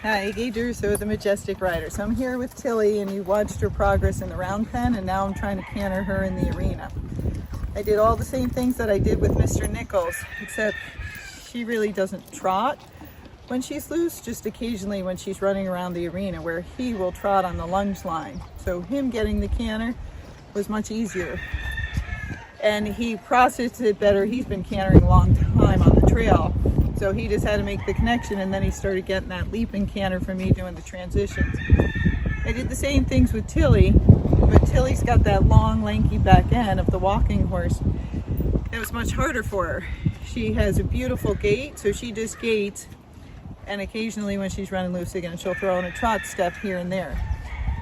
Hi, Gaye DeRusso with the Majestic rider. So I'm here with Tilley, and you watched her progress in the round pen, and now I'm trying to canter her in the arena. I did all the same things that I did with Mr. Nichols, except she really doesn't trot when she's loose, just occasionally when she's running around the arena, where he will trot on the lunge line. So him getting the canter was much easier. And he processed it better. He's been cantering a long time on the trail. So he just had to make the connection, and then he started getting that leap and canter from me doing the transitions. I did the same things with Tilley, but Tilley's got that long, lanky back end of the walking horse. It was much harder for her. She has a beautiful gait, so she just gaits, and occasionally when she's running loose again, she'll throw in a trot step here and there.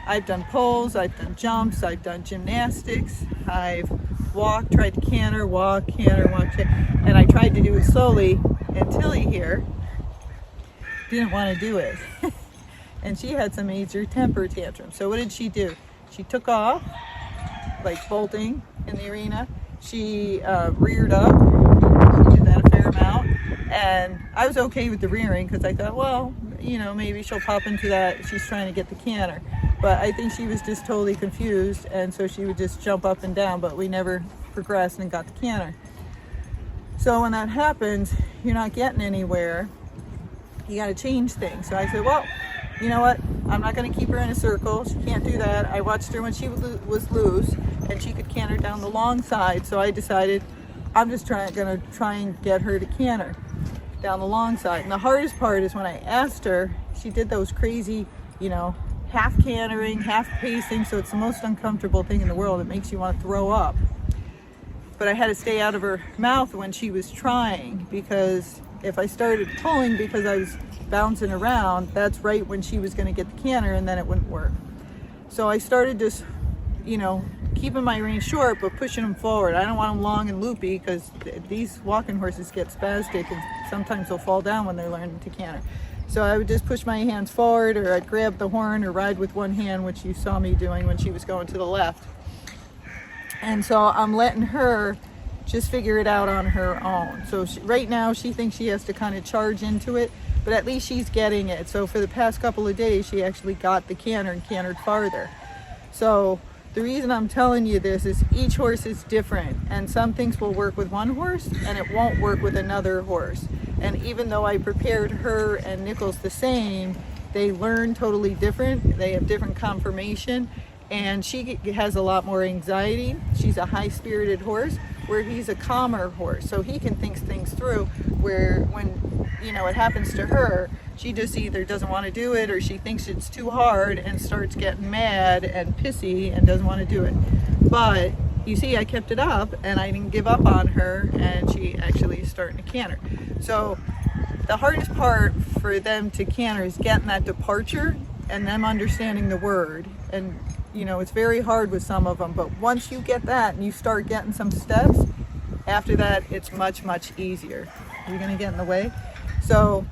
I've done poles, I've done jumps, I've done gymnastics, I've walked, tried to canter, walk, canter, walk, and I tried to do it slowly. And Tilley here didn't want to do it. And she had some major temper tantrum. So what did she do? She took off, like bolting in the arena. She reared up. She did that a fair amount. And I was okay with the rearing because I thought, well, you know, maybe she'll pop into that. She's trying to get the canter. But I think she was just totally confused. And so she would just jump up and down, but we never progressed and got the canter. So when that happens, you're not getting anywhere. You got to change things. So I said, well, you know what? I'm not going to keep her in a circle. She can't do that. I watched her when she was loose, and she could canter down the long side. So I decided I'm just going to try and get her to canter down the long side. And the hardest part is when I asked her, she did those crazy, you know, half cantering, half pacing. So it's the most uncomfortable thing in the world. It makes you want to throw up. But I had to stay out of her mouth when she was trying, because if I started pulling because I was bouncing around, that's right when she was going to get the canter, and then it wouldn't work. So I started just, you know, keeping my reins short but pushing them forward. I don't want them long and loopy because these walking horses get spastic and sometimes they'll fall down when they're learning to canter. So I would just push my hands forward, or I'd grab the horn or ride with one hand, which you saw me doing when she was going to the left. And so I'm letting her just figure it out on her own. So right now she thinks she has to kind of charge into it, but at least she's getting it. So for the past couple of days, she actually got the canter and cantered farther. So the reason I'm telling you this is each horse is different, and some things will work with one horse and it won't work with another horse. And even though I prepared her and Nichols the same, they learn totally different. They have different conformation. And she has a lot more anxiety. She's a high-spirited horse, where he's a calmer horse. So he can think things through, where when, you know, it happens to her, she just either doesn't want to do it, or she thinks it's too hard and starts getting mad and pissy and doesn't want to do it. But you see, I kept it up and I didn't give up on her, and she actually is starting to canter. So the hardest part for them to canter is getting that departure and them understanding the word. And you know, it's very hard with some of them, but once you get that and you start getting some steps, after that, it's much, much easier. You're gonna get in the way. So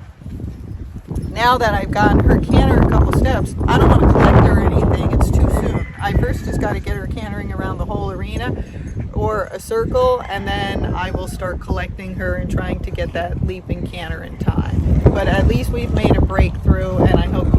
now that I've gotten her canter a couple steps, I don't want to collect her or anything. It's too soon. I first just got to get her cantering around the whole arena or a circle, and then I will start collecting her and trying to get that leap and canter in time. But at least we've made a breakthrough, and I hope